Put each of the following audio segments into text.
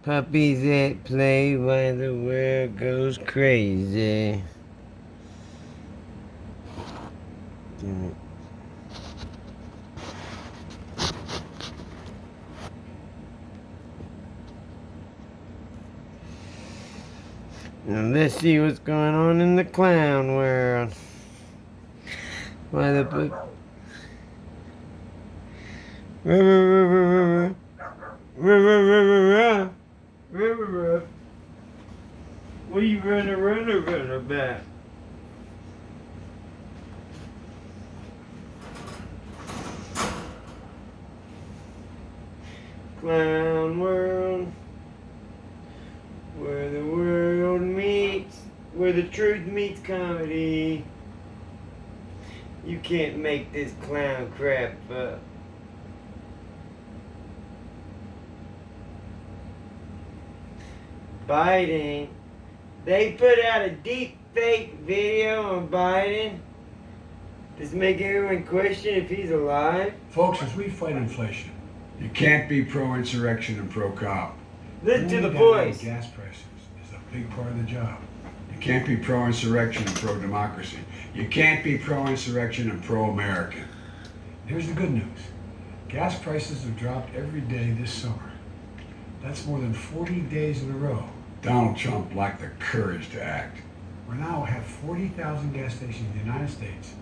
Puppies at play while the world goes crazy. Damn it. Now let's see what's going on in the clown world. Why the what are you running about? Clown world, where the world meets, where the truth meets comedy. You can't make this clown crap up. Biden, they put out a deep fake video on Biden. Does it make everyone question if he's alive? Folks, as we fight inflation, you can't be pro-insurrection and pro-cop. Listen to the voice. Gas prices is a big part of the job. You can't be pro-insurrection and pro-democracy. You can't be pro-insurrection and pro-American. Here's the good news. Gas prices have dropped every day this summer. That's more than 40 days in a row. Donald Trump lacked the courage to act. We now have 40,000 gas stations in the United States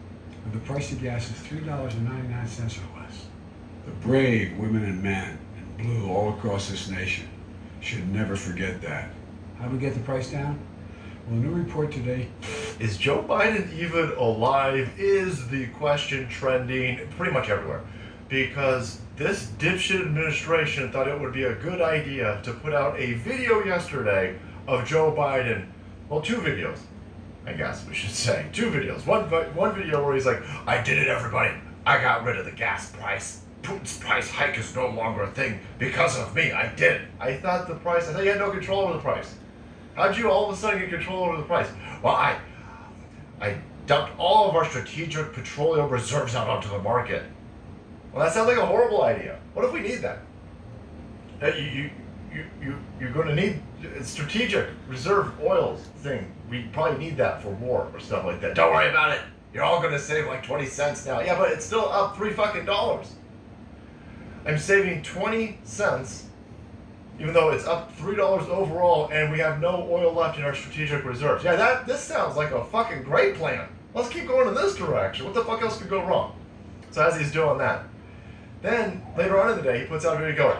where the price of gas is $3.99 or less. The brave women and men in blue all across this nation should never forget that. How do we get the price down? Well, a new report today. Is Joe Biden even alive? Is the question trending pretty much everywhere. Because this dipshit administration thought it would be a good idea to put out a video yesterday of Joe Biden. Well, two videos, I guess we should say. Two videos. One video where he's like, I did it, everybody. I got rid of the gas price. Putin's price hike is no longer a thing. Because of me, I did it. I thought you had no control over the price. How'd you all of a sudden get control over the price? Well, I dumped all of our strategic petroleum reserves out onto the market. Well, that sounds like a horrible idea. What if we need that? You're going to need a strategic reserve oils thing. We probably need that for war or stuff like that. Don't worry about it. You're all going to save like 20 cents now. Yeah, but it's still up $3. I'm saving 20 cents, even though it's up $3 overall, and we have no oil left in our strategic reserves. Yeah, this sounds like a fucking great plan. Let's keep going in this direction. What the fuck else could go wrong? So as he's doing that, then later on in the day, he puts out a video going,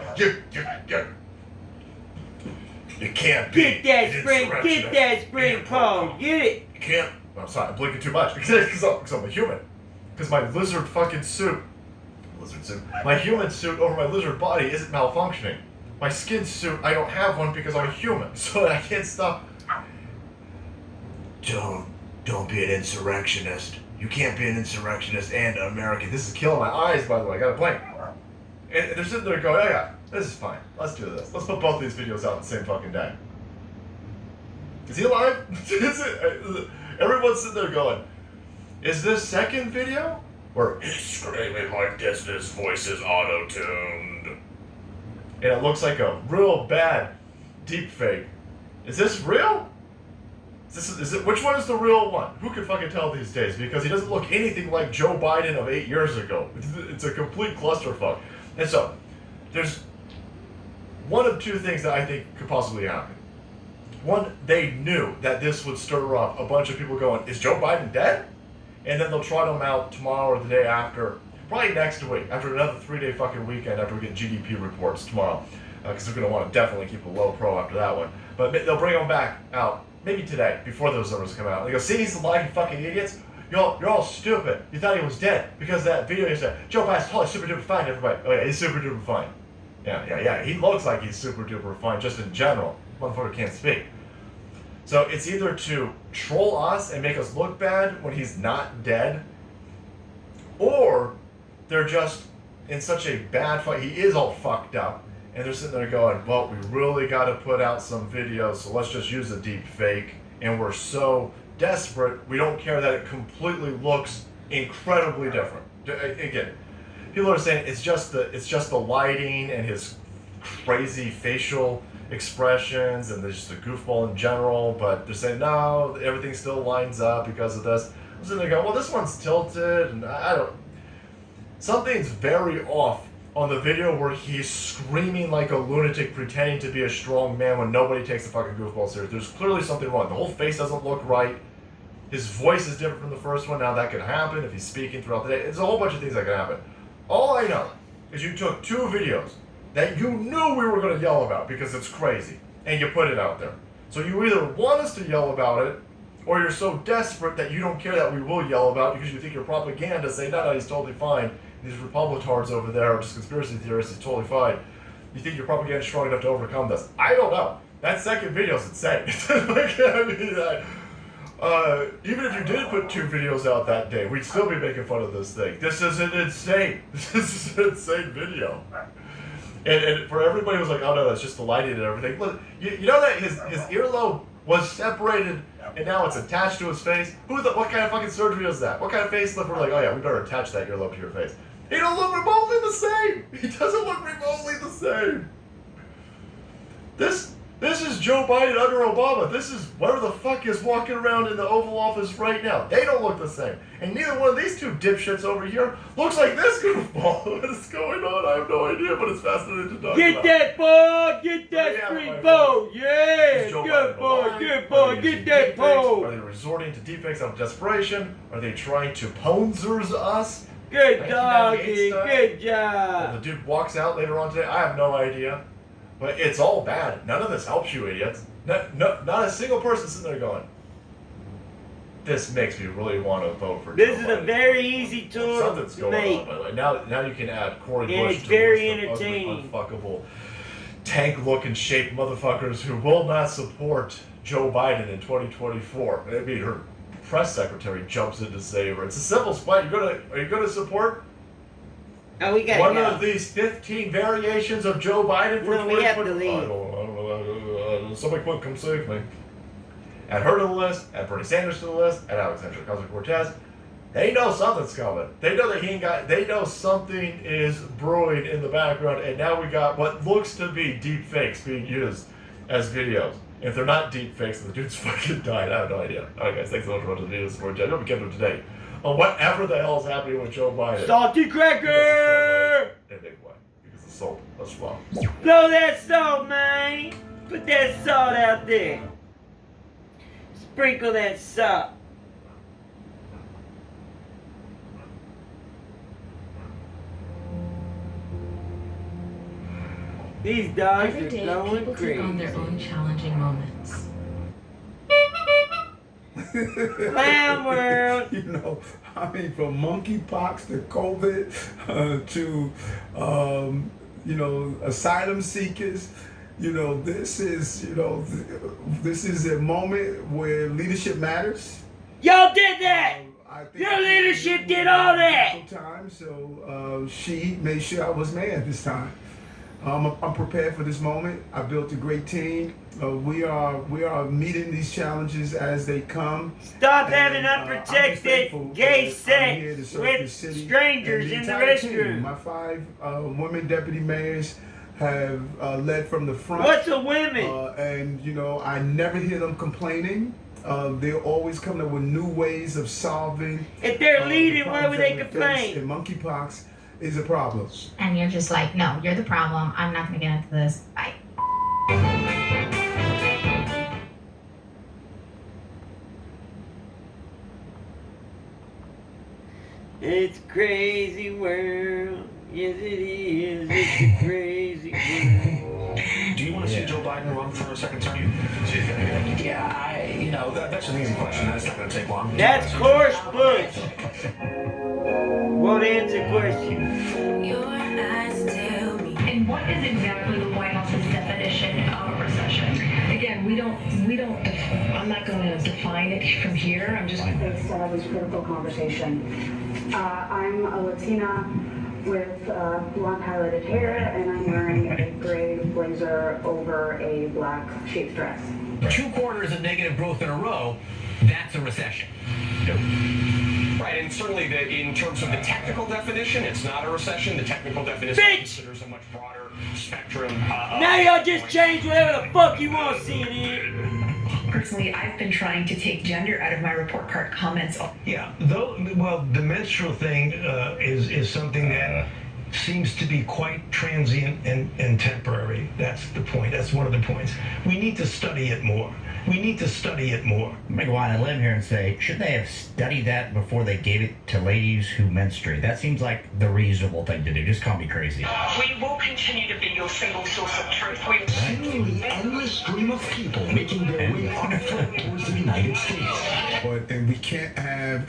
you can't be Get that spring pole, get it. You can't. I'm sorry, I'm blinking too much because I'm a human. Because my lizard fucking suit, my human suit over my lizard body isn't malfunctioning. My skin suit, I don't have one because I'm a human, so I can't stop. Don't be an insurrectionist. You can't be an insurrectionist and an American. This is killing my eyes, by the way. I gotta blink. And they're sitting there going, oh yeah, this is fine. Let's do this. Let's put both these videos out the same fucking day. Is he alive? Everyone's sitting there going, is this second video where he's screaming like this and his voice is auto-tuned? And it looks like a real bad deep fake. Is this real? Is it? Which one is the real one? Who can fucking tell these days? Because he doesn't look anything like Joe Biden of 8 years ago. It's a complete clusterfuck. And so, there's one of two things that I think could possibly happen. One, they knew that this would stir up a bunch of people going, is Joe Biden dead? And then they'll trot him out tomorrow or the day after, probably next week, after another 3-day fucking weekend after we get GDP reports tomorrow. Because they're going to want to definitely keep a low pro after that one. But they'll bring him back out, maybe today, before those numbers come out. They go, see, he's alive, you fucking idiots. You're all stupid. You thought he was dead because that video you said, Joe Biden's totally super duper fine, everybody. Oh yeah, he's super duper fine. Yeah. He looks like he's super duper fine just in general. Motherfucker can't speak. So it's either to troll us and make us look bad when he's not dead, or they're just in such a bad fight. He is all fucked up, and they're sitting there going, well, we really got to put out some videos, so let's just use a deep fake, and we're so desperate, we don't care that it completely looks incredibly different. Again, people are saying it's just the lighting and his crazy facial expressions and they're just a goofball in general, but they're saying no, everything still lines up because of this. I'm sitting there going, well, this one's tilted, and I don't. Something's very off on the video where he's screaming like a lunatic, pretending to be a strong man when nobody takes the fucking goofball serious. There's clearly something wrong. The whole face doesn't look right. His voice is different from the first one. Now that could happen if he's speaking throughout the day. There's a whole bunch of things that can happen. All I know is you took 2 videos that you knew we were going to yell about because it's crazy, and you put it out there. So you either want us to yell about it, or you're so desperate that you don't care that we will yell about it because you think your propaganda say, no, he's totally fine. These Republicards over there are just conspiracy theorists, he's totally fine. You think your propaganda is strong enough to overcome this. I don't know. That second video is insane. Even if you did put 2 videos out that day, we'd still be making fun of this thing. This is an insane. This is an insane video. And for everybody who's like, oh no, that's just the lighting and everything. Look, you know that his earlobe was separated and now it's attached to his face? What kind of fucking surgery is that? What kind of facelift? We're like, oh yeah, we better attach that earlobe to your face. He don't look remotely the same. He doesn't look remotely the same. This is Joe Biden under Obama. This is whatever the fuck is walking around in the Oval Office right now. They don't look the same. And neither one of these 2 dipshits over here looks like this goofball. What is going on? I have no idea, but it's fascinating to talk about. Get that ball! Get that street ball! Yeah! Good boy, get that pole! Are they resorting to deepfakes out of desperation? Are they trying to posers us? Good doggy, good job! Well, the dude walks out later on today. I have no idea. But it's all bad. None of this helps you, idiots. Not a single person sitting there going, this makes me really want to vote for Joe This is Biden. a very easy tool Something's to going make. on, by the way. Now you can add Cory And Bush it's to very the list of entertaining. ugly, unfuckable, tank-looking shaped motherfuckers who will not support Joe Biden in 2024. I mean, her press secretary jumps in to save her. It's a simple spot. Are you gonna support Oh, we gotta one go. of these 15 variations of Joe Biden for No, we have to 2024? leave. I don't know. Somebody quick, come save me. Add her to the list, add Bernie Sanders to the list, add Alexandria Ocasio-Cortez. They know something's coming. They know that they know something is brewing in the background, and now we got what looks to be deep fakes being used as videos. If they're not deep fakes, then the dude's fucking died. I have no idea. Alright guys, thanks so much for watching the video. This is Jay. Don't be kept up today on whatever the hell is happening with Joe Biden. Salty cracker! In a big way. Because the salt. That's fun. Blow that salt, man! Put that salt out there. Sprinkle that salt. These dogs Every are day, going people crazy. take on their own challenging moments. Clown world. You know, I mean, from monkeypox to COVID to, asylum seekers. This is a moment where leadership matters. Y'all did that! I think Your leadership did all that! Time, so she made sure I was man this time. I'm prepared for this moment. I built a great team. We are meeting these challenges as they come. Stop And, having I'm unprotected thankful gay that I'm here to sex serve with the city strangers and in the entire team. restroom. My 5 women deputy mayors have led from the front. What's a women? And I never hear them complaining. They're always coming up with new ways of solving. If they're the leading, why would problems they that we face, complain? and monkeypox is a problem. And you're just like, no, you're the problem. I'm not going to get into this. Bye. It's a crazy world. Yes, it is. It's a crazy world. Do you want to see Joe Biden run for a second term? Yeah, that's an easy question. That's not going to take long. That's course Bush. Won't answer question. Your eyes tell me. And what is exactly the White House's definition of a recession? Again, we don't, I'm not going to define it from here. I'm just going to This critical conversation. I'm a Latina with blonde highlighted hair, and I'm wearing a gray blazer over a black sheath dress. 2 quarters of negative growth in a row, that's a recession. Nope. Right, and certainly in terms of the technical definition, it's not a recession. The technical definition Bitch! considers a much broader spectrum. Now y'all just change whatever the fuck you want to see in it. Personally, I've been trying to take gender out of my report card comments. Yeah, though. Well, the menstrual thing is something that seems to be quite transient and temporary. That's the point. That's one of the points. We need to study it more. We need to study it more. I'm going to go on a limb here and say, shouldn't they have studied that before they gave it to ladies who menstruate? That seems like the reasonable thing to do. Just call me crazy. We will continue to be your single source of truth. The endless stream of people making their way on foot towards the United States. And we can't have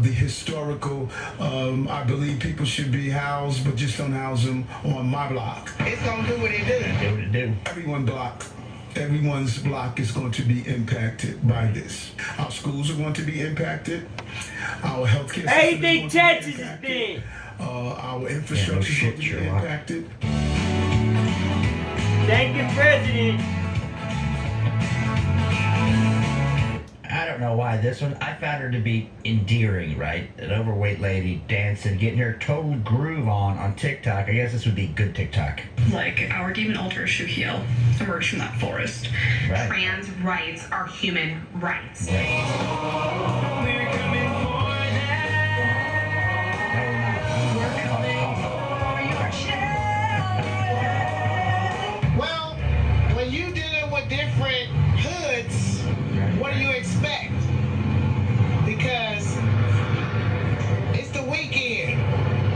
the historical, I believe people should be housed, but just don't house them on my block. It's going to do what it do. Do what it do. Everyone's block is going to be impacted by this. Our schools are going to be impacted. Our healthcare system Hey, they is going Texas to be is impacted. big. Our infrastructure is going to be impacted. Thank you, President. I don't know why this one. I found her to be endearing, right? An overweight lady dancing, getting her total groove on TikTok. I guess this would be good TikTok. Like, our demon altar Shuhiel emerged from that forest. Right. Trans rights are human rights. Well, when you dealing with different hoods, what do you expect? Because it's the weekend,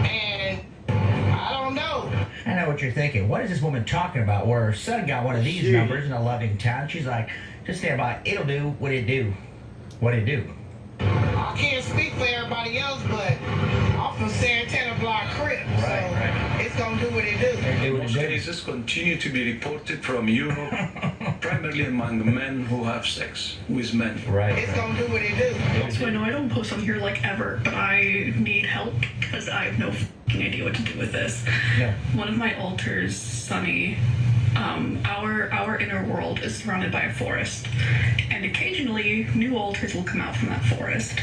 and I don't know. I know what you're thinking. What is this woman talking about? Where her son got one of these numbers in a loving town. She's like, just stand by. It'll do what it do. What it do. I can't speak for everybody else, but I'm from Santana Block Crip, so it's gonna do what it do. Most cases continue to be reported from Europe, primarily among men who have sex with men. Right. It's gonna do what it do. So I know I don't post on here like ever, but I need help because I have no fucking idea what to do with this. Yeah. One of my altars, Sunny, our inner world is surrounded by a forest, and occasionally new altars will come out from that forest.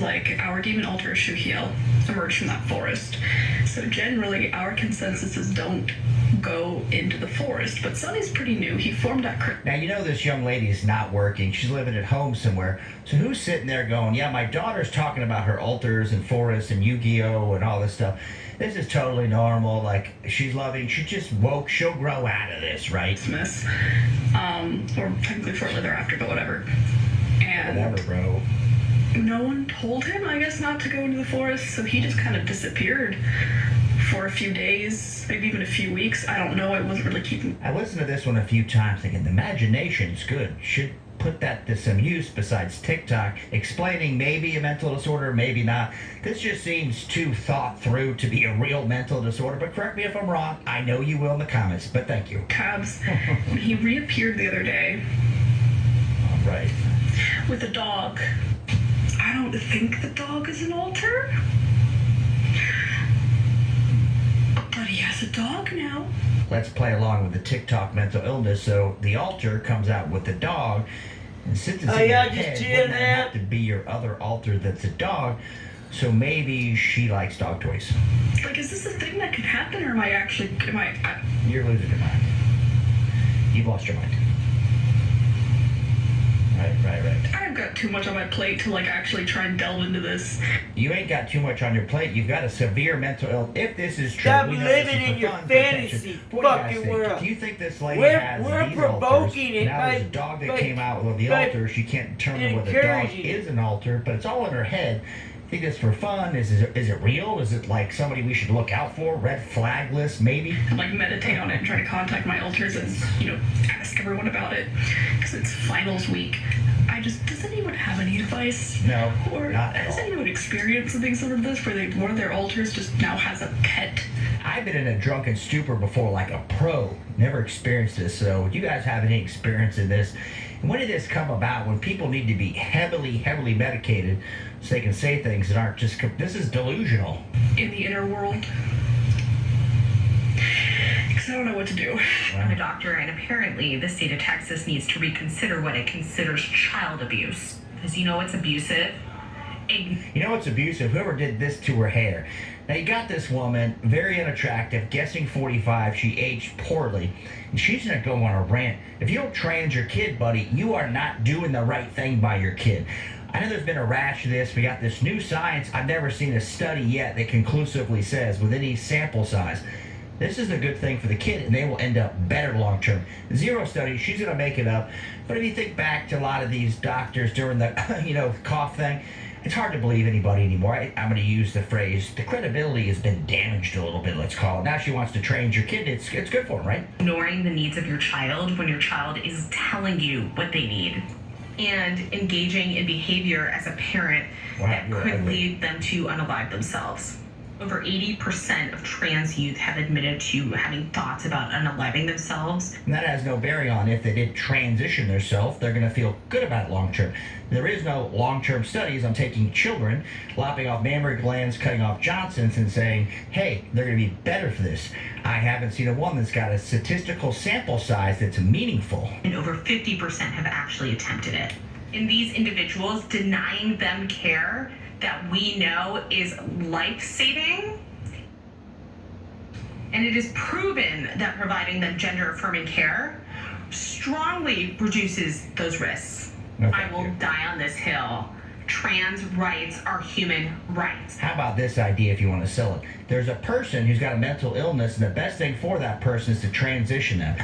Like, our demon altar Shuhiel emerged from that forest. So generally, our consensus is don't go into the forest. But Sunny's pretty new. He formed that crypt. Now, you know this young lady's not working. She's living at home somewhere. So who's sitting there going, yeah, my daughter's talking about her altars and forests and Yu-Gi-Oh! And all this stuff. This is totally normal. Like, she's loving, she just woke, she'll grow out of this, right? Christmas. Or technically shortly thereafter, but whatever. And whatever, bro. No one told him, I guess, not to go into the forest, so he just kind of disappeared for a few days, maybe even a few weeks. I don't know. I wasn't really keeping. I listened to this one a few times thinking the imagination's good. Should put that to some use besides TikTok, explaining maybe a mental disorder, maybe not. This just seems too thought through to be a real mental disorder, but correct me if I'm wrong. I know you will in the comments, but thank you. Cabs. He reappeared the other day. All right. With a dog. I don't think the dog is an altar. But he has a dog now. Let's play along with the TikTok mental illness. So the altar comes out with the dog, and since it's in your head, wouldn't that have to be your other altar that's a dog? So maybe she likes dog toys. Like, is this a thing that can happen, or am I actually? You're losing your mind. You've lost your mind. Right. I've got too much on my plate to actually try and delve into this. You ain't got too much on your plate. You've got a severe mental illness. If this is true, stop we know living this is in for your fun, fantasy fucking world. Do you think this lady we're has these provoking altars? it. Now there's a dog that came out with the altar. She can't determine whether the dog is an altar, but it's all in her head. Think it's for fun? Is it real? Is it like somebody we should look out for? Red flag list, maybe? Meditate on it and try to contact my altars and, ask everyone about it. Because it's finals week. Does anyone have any advice? No, or not at all. Has anyone experienced something sort of this, where one of their altars just now has a pet? I've been in a drunken stupor before, like a pro. Never experienced this, so do you guys have any experience in this? And when did this come about? When people need to be heavily medicated so they can say things that aren't just... This is delusional. In the inner world. Because I don't know what to do. I'm a doctor, and apparently the state of Texas needs to reconsider what it considers child abuse. Because it's abusive. You know what's abusive? Whoever did this to her hair. Now you got this woman, very unattractive, guessing 45, she aged poorly, and she's gonna go on a rant. If you don't trans your kid, buddy, you are not doing the right thing by your kid. I know there's been a rash of this. We got this new science. I've never seen a study yet that conclusively says with any sample size, this is a good thing for the kid, and they will end up better long term. Zero studies, she's gonna make it up. But if you think back to a lot of these doctors during the, cough thing, it's hard to believe anybody anymore. I'm going to use the phrase, the credibility has been damaged a little bit, let's call it. Now she wants to train your kid. It's good for him, right? Ignoring the needs of your child when your child is telling you what they need. And engaging in behavior as a parent that could lead them to unalive themselves. Over 80% of trans youth have admitted to having thoughts about unaliving themselves. And that has no bearing on if they did transition themselves, they're going to feel good about it long term. There is no long-term studies on taking children, lopping off mammary glands, cutting off Johnsons, and saying, hey, they're going to be better for this. I haven't seen a one that's got a statistical sample size that's meaningful. And over 50% have actually attempted it. In these individuals, denying them care that we know is life-saving, and it is proven that providing them gender-affirming care strongly reduces those risks. Okay. I will die on this hill. Trans rights are human rights. How about this idea if you want to sell it? There's a person who's got a mental illness, and the best thing for that person is to transition them.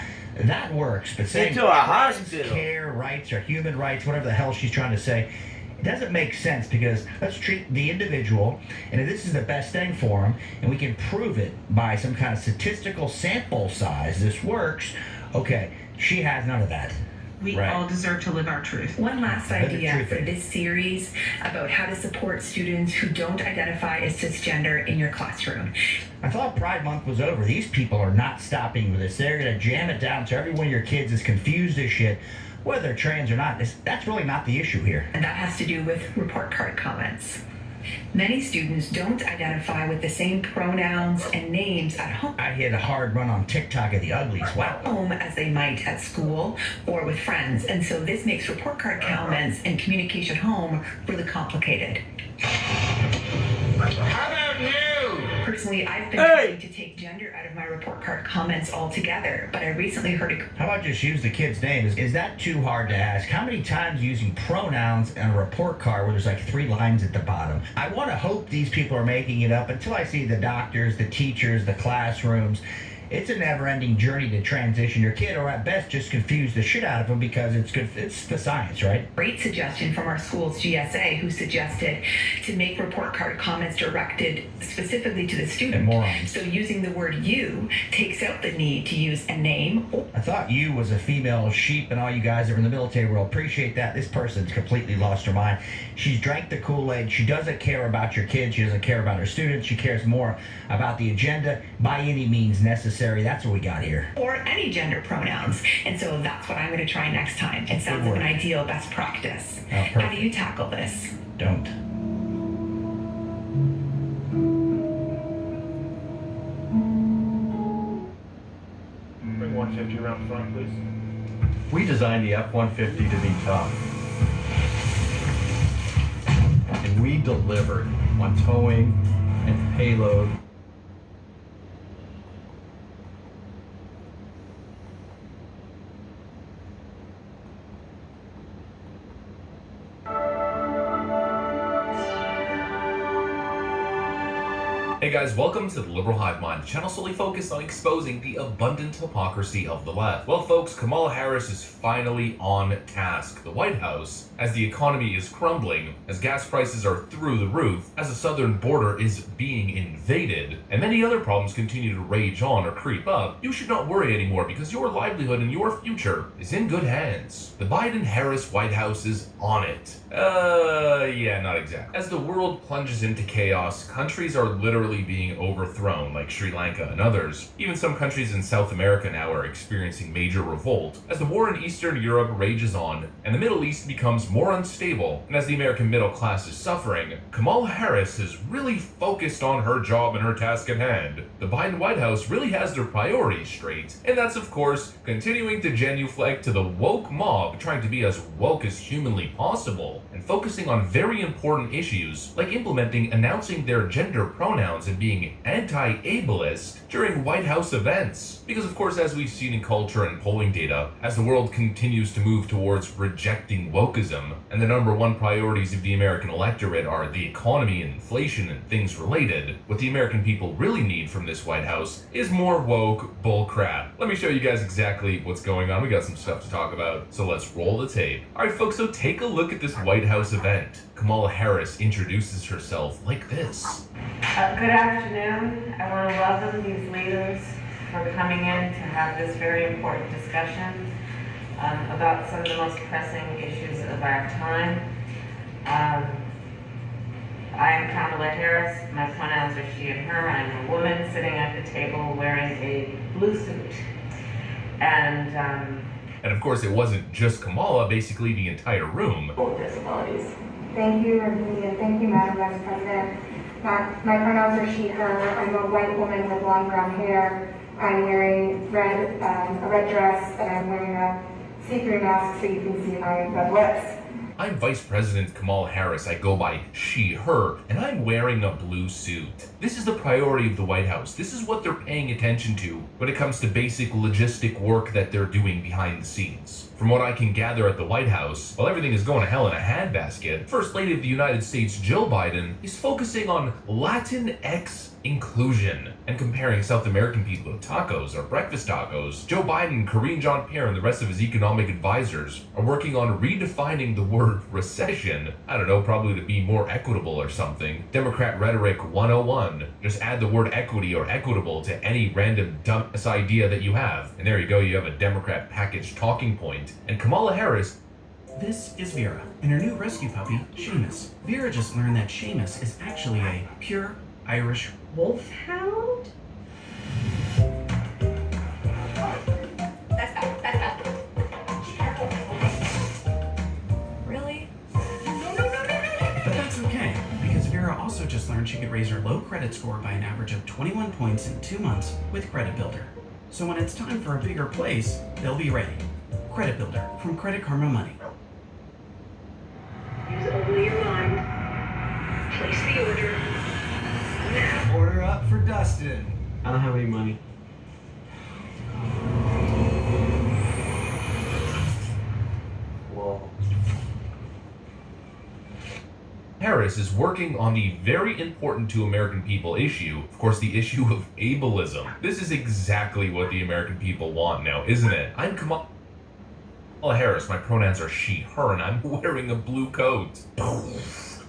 That works, but saying into a hospital care rights or human rights, whatever the hell she's trying to say, it doesn't make sense, because let's treat the individual, and if this is the best thing for them, and we can prove it by some kind of statistical sample size, this works, okay, she has none of that. We all deserve to live our truth. One last idea for this series about how to support students who don't identify as cisgender in your classroom. I thought Pride Month was over. These people are not stopping with this. They're going to jam it down so every one of your kids is confused as shit. Whether they're trans or not, that's really not the issue here. And that has to do with report card comments. Many students don't identify with the same pronouns and names at home. I hit a hard run on TikTok of the uglies. Wow. Home as they might at school or with friends. And so this makes report card comments and communication home really complicated. How about you? Personally, I've been trying to take gender out of my report card comments altogether, but I recently heard a... How about just use the kid's name? Is that too hard to ask? How many times using pronouns on a report card where there's like 3 lines at the bottom? I want to hope these people are making it up until I see the doctors, the teachers, the classrooms. It's a never-ending journey to transition your kid, or at best just confuse the shit out of them, because it's good. It's the science, right? Great suggestion from our school's GSA, who suggested to make report card comments directed specifically to the student. And morons. So using the word you takes out the need to use a name. I thought you was a female sheep, and all you guys that are in the military will appreciate that. This person's completely lost her mind. She's drank the Kool-Aid. She doesn't care about your kids. She doesn't care about her students. She cares more about the agenda by any means necessary. That's what we got here. Or any gender pronouns. And so that's what I'm going to try next time. It sounds like an ideal best practice. How do you tackle this? Don't. Bring 150 around front, please. We designed the F-150 to be tough. And we delivered on towing and payload. Hey guys, welcome to the Liberal Hive Mind, the channel solely focused on exposing the abundant hypocrisy of the left. Well folks, Kamala Harris is finally on task. The White House, as the economy is crumbling, as gas prices are through the roof, as the southern border is being invaded, and many other problems continue to rage on or creep up, you should not worry anymore, because your livelihood and your future is in good hands. The Biden-Harris White House is on it. Yeah, not exactly. As the world plunges into chaos, countries are literally being overthrown, like Sri Lanka and others. Even some countries in South America now are experiencing major revolt. As the war in Eastern Europe rages on, and the Middle East becomes more unstable, and as the American middle class is suffering, Kamala Harris is really focused on her job and her task at hand. The Biden White House really has their priorities straight, and that's of course continuing to genuflect to the woke mob trying to be as woke as humanly possible, and focusing on very important issues like announcing their gender pronouns pronouns and being anti-ableist during White House events. Because of course, as we've seen in culture and polling data, as the world continues to move towards rejecting wokeism, and the number one priorities of the American electorate are the economy and inflation and things related, what the American people really need from this White House is more woke bullcrap. Let me show you guys exactly what's going on. We got some stuff to talk about, so let's roll the tape. Alright folks, so take a look at this White House event. Kamala Harris introduces herself like this. Good afternoon. I want to welcome these leaders for coming in to have this very important discussion about some of the most pressing issues of our time. I am Kamala Harris. My pronouns are she and her. I'm a woman sitting at the table wearing a blue suit. And of course, it wasn't just Kamala, basically the entire room. Disabilities. Thank you, and thank you, Madam Vice President. My pronouns are she, her. I'm a white woman with long brown hair. I'm wearing a red dress, and I'm wearing a see-through mask so you can see my red lips. I'm Vice President Kamala Harris. I go by she, her, and I'm wearing a blue suit. This is the priority of the White House. This is what they're paying attention to when it comes to basic logistic work that they're doing behind the scenes. From what I can gather at the White House, while everything is going to hell in a handbasket, First Lady of the United States Jill Biden is focusing on Latinx inclusion and comparing South American people to tacos or breakfast tacos. Joe Biden, Karine Jean-Pierre, and the rest of his economic advisors are working on redefining the word recession. I don't know, probably to be more equitable or something. Democrat rhetoric 101. Just add the word equity or equitable to any random dumbass idea that you have. And there you go, you have a Democrat package talking point. And Kamala Harris. This is Vera and her new rescue puppy, Seamus. Vera just learned that Seamus is actually a pure Irish wolfhound. Really? But that's okay, because Vera also just learned she could raise her low credit score by an average of 21 points in 2 months with Credit Builder. So when it's time for a bigger place, they'll be ready. Credit Builder from Credit Karma Money. Use only your mind. Place the order. Now. Order up for Dustin. I don't have any money. Whoa. Harris is working on the very important to American people issue, of course, the issue of ableism. This is exactly what the American people want now, isn't it? I'm Kamala Harris, my pronouns are she, her, and I'm wearing a blue coat.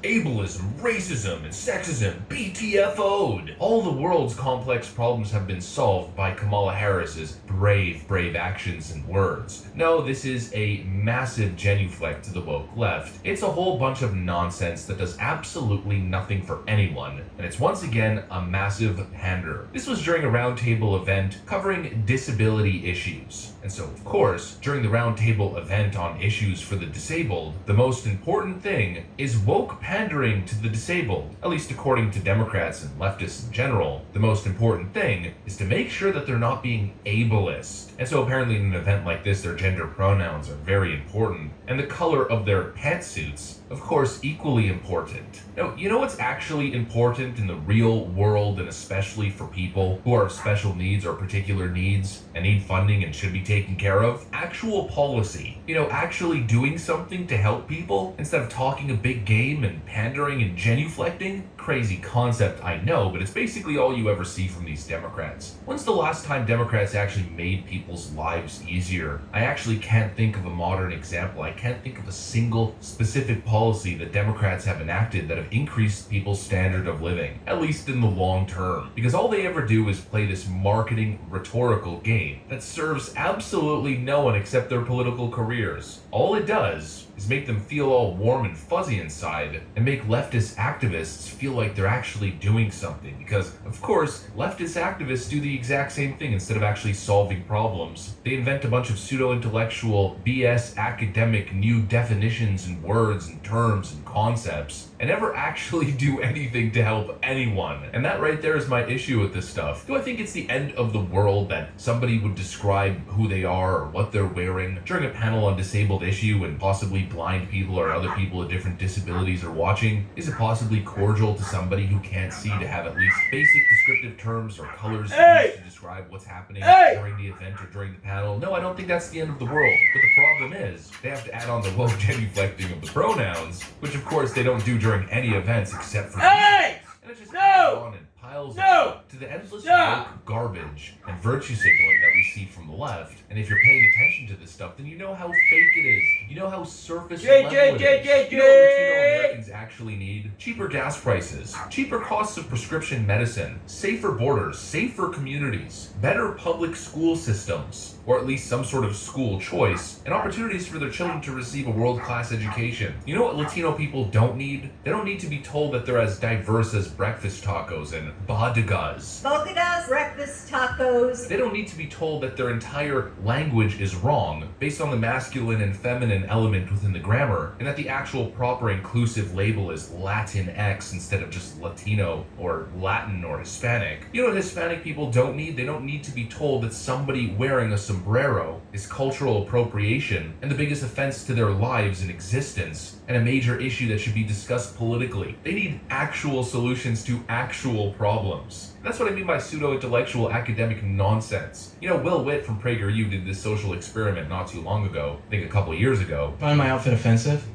Ableism, racism, and sexism BTFO'd. All the world's complex problems have been solved by Kamala Harris's brave actions and words. No, this is a massive genuflect to the woke left. It's a whole bunch of nonsense that does absolutely nothing for anyone, and it's once again a massive pander. This was during a roundtable event covering disability issues. And so, of course, during the roundtable event on issues for the disabled, the most important thing is woke pandering to the disabled. At least according to Democrats and leftists in general, the most important thing is to make sure that they're not being ableist. And so apparently in an event like this, their gender pronouns are very important, and the color of their pantsuits, of course, equally important. Now, you know what's actually important in the real world, and especially for people who are of special needs or particular needs and need funding and should be taken care of? Actual policy. You know, actually doing something to help people instead of talking a big game and pandering and genuflecting. Crazy concept, I know, but it's basically all you ever see from these Democrats. When's the last time Democrats actually made people's lives easier? I actually can't think of a modern example. I can't think of a single specific policy that Democrats have enacted that have increased people's standard of living, at least in the long term. Because all they ever do is play this marketing rhetorical game that serves absolutely no one except their political careers. All it does is make them feel all warm and fuzzy inside and make leftist activists feel like they're actually doing something, because of course leftist activists do the exact same thing. Instead of actually solving problems, they invent a bunch of pseudo-intellectual BS academic new definitions and words and terms and concepts and never actually do anything to help anyone. And that right there is my issue with this stuff. Do I think it's the end of the world that somebody would describe who they are or what they're wearing during a panel on disabled issue when possibly blind people or other people with different disabilities are watching? Is it possibly cordial to somebody who can't see to have at least basic descriptive terms or colors used to describe what's happening during the event or during the panel? No, I don't think that's the end of the world. But the problem is, they have to add on the woke genuflecting of the pronouns, which of course they don't do during any events except for and it just adds on and piles up to the endless woke garbage and virtue signaling that we see from the left. And if you're paying attention to this stuff, then you know how fake it is. You know how surface level it is. You know what Latino Americans actually need? Cheaper gas prices, cheaper costs of prescription medicine, safer borders, safer communities, better public school systems, or at least some sort of school choice, and opportunities for their children to receive a world-class education. You know what Latino people don't need? They don't need to be told that they're as diverse as breakfast tacos and bodegas. Bodegas, breakfast tacos. They don't need to be told that their entire language is wrong based on the masculine and feminine element within the grammar, and that the actual proper inclusive label is Latinx instead of just Latino or Latin or Hispanic. You know what Hispanic people don't need? They don't need to be told that somebody wearing a sombrero is cultural appropriation and the biggest offense to their lives and existence, and a major issue that should be discussed politically. They need actual solutions to actual problems. And that's what I mean by pseudo-intellectual academic nonsense. You know, Will Witt from PragerU did this social experiment not too long ago, I think a couple years ago. Find my outfit offensive?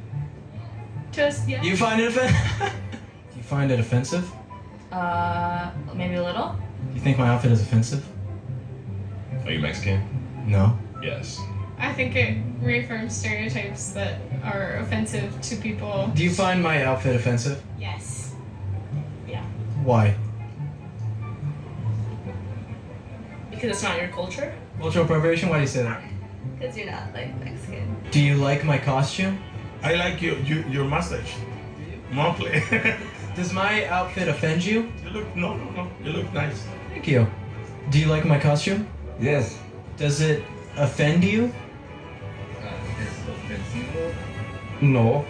Just, yeah. You find it offensive? Do you find it offensive? Maybe a little. Do you think my outfit is offensive? Are you Mexican? No. Yes. I think it reaffirms stereotypes that are offensive to people. Do you find my outfit offensive? Yes. Yeah. Why? Because it's not your culture? Cultural appropriation? Why do you say that? Because you're not like Mexican. Do you like my costume? I like your mustache. Monthly. Does my outfit offend you? You look no. You look nice. Thank you. Do you like my costume? Yes. Does it offend you? No.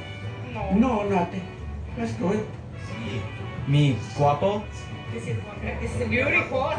No, nothing. That's good. Mi guapo? This is beautiful.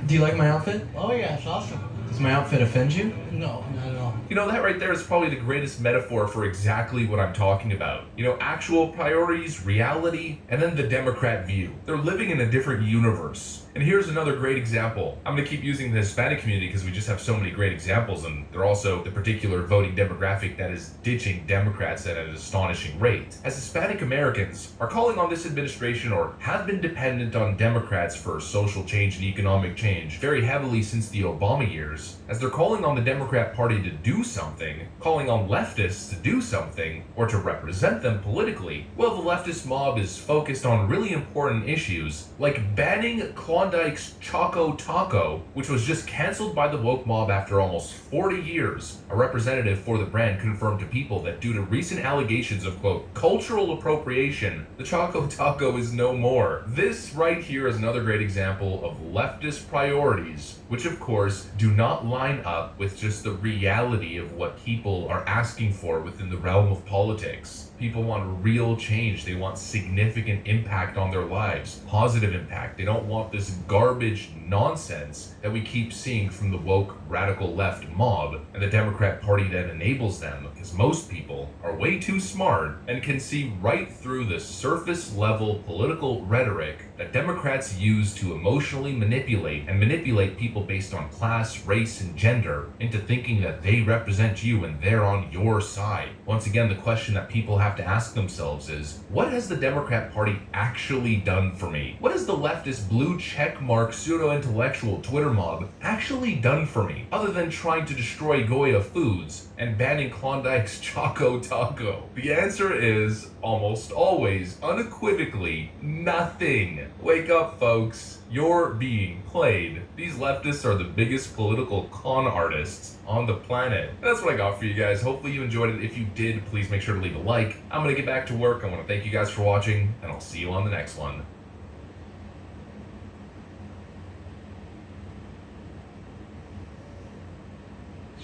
Do you like my outfit? Oh yeah, it's awesome. Does my outfit offend you? No, not at all. You know, that right there is probably the greatest metaphor for exactly what I'm talking about. You know, actual priorities, reality, and then the Democrat view. They're living in a different universe. And here's another great example. I'm going to keep using the Hispanic community because we just have so many great examples, and they're also the particular voting demographic that is ditching Democrats at an astonishing rate. As Hispanic Americans are calling on this administration or have been dependent on Democrats for social change and economic change very heavily since the Obama years, as they're calling on the Democrat Party to do something, calling on leftists to do something, or to represent them politically, well, the leftist mob is focused on really important issues like banning Klondike's Choco Taco, which was just canceled by the woke mob after almost 40 years. A representative for the brand confirmed to People that due to recent allegations of, quote, cultural appropriation, the Choco Taco is no more. This right here is another great example of leftist priorities, which of course do not line up with just the reality of what people are asking for within the realm of politics. People want real change. They want significant impact on their lives, positive impact. They don't want this garbage nonsense that we keep seeing from the woke radical left mob and the Democrat Party that enables them, because most people are way too smart and can see right through the surface level political rhetoric that Democrats use to emotionally manipulate people based on class, race, and gender into thinking that they represent you and they're on your side. Once again, the question that people have to ask themselves is, what has the Democrat Party actually done for me? What has the leftist blue checkmark pseudo-intellectual Twitter mob actually done for me, other than trying to destroy Goya Foods and banning Klondike's Choco Taco? The answer is almost always, unequivocally, nothing. Wake up, folks. You're being played. These leftists are the biggest political con artists on the planet. And that's what I got for you guys. Hopefully you enjoyed it. If you did, please make sure to leave a like. I'm gonna get back to work. I want to thank you guys for watching, and I'll see you on the next one.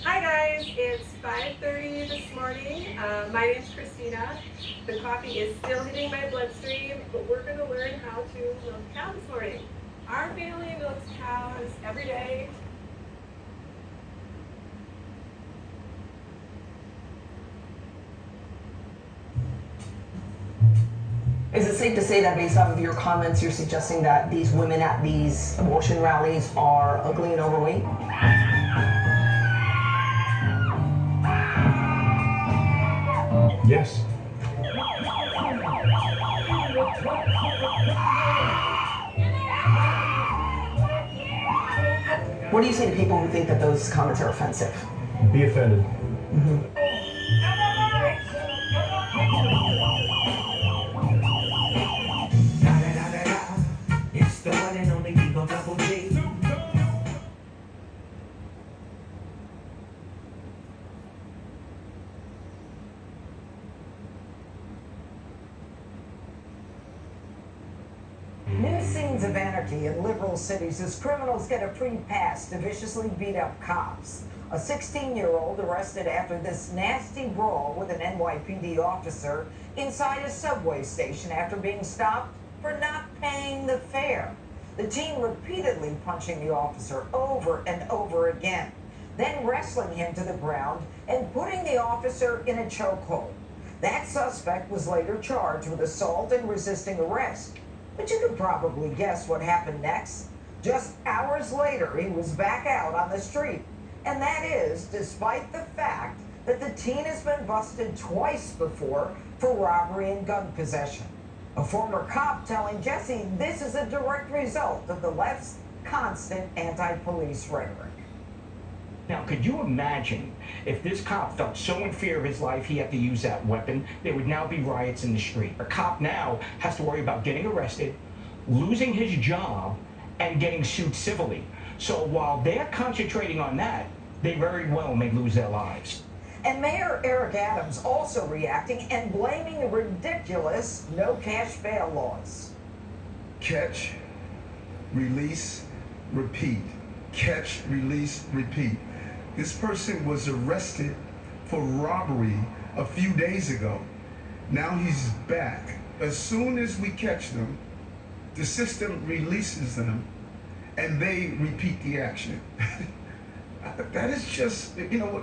Hi Hi guys, it's 5:30 this morning. My name's Christina. The coffee is still hitting my bloodstream, but we're going to learn how to milk a cow this morning. Our family milks cows every day. Is it safe to say that based off of your comments, you're suggesting that these women at these abortion rallies are ugly and overweight? Yes. What do you say to people who think that those comments are offensive? Be offended. It's the one and only Eagle Double G. New scenes of anarchy in liberal cities as criminals get a free pass to viciously beat up cops. A 16-year-old arrested after this nasty brawl with an NYPD officer inside a subway station after being stopped for not paying the fare. The teen repeatedly punching the officer over and over again, then wrestling him to the ground and putting the officer in a chokehold. That suspect was later charged with assault and resisting arrest. But you could probably guess what happened next. Just hours later, he was back out on the street. And that is despite the fact that the teen has been busted twice before for robbery and gun possession. A former cop telling Jesse this is a direct result of the left's constant anti-police rhetoric. Now, could you imagine if this cop felt so in fear of his life he had to use that weapon? There would now be riots in the street. A cop now has to worry about getting arrested, losing his job, and getting sued civilly. So while they're concentrating on that, they very well may lose their lives. And Mayor Eric Adams also reacting and blaming the ridiculous no cash bail laws. Catch, release, repeat. Catch, release, repeat. This person was arrested for robbery a few days ago. Now he's back. As soon as we catch them, the system releases them and they repeat the action. That is just, you know,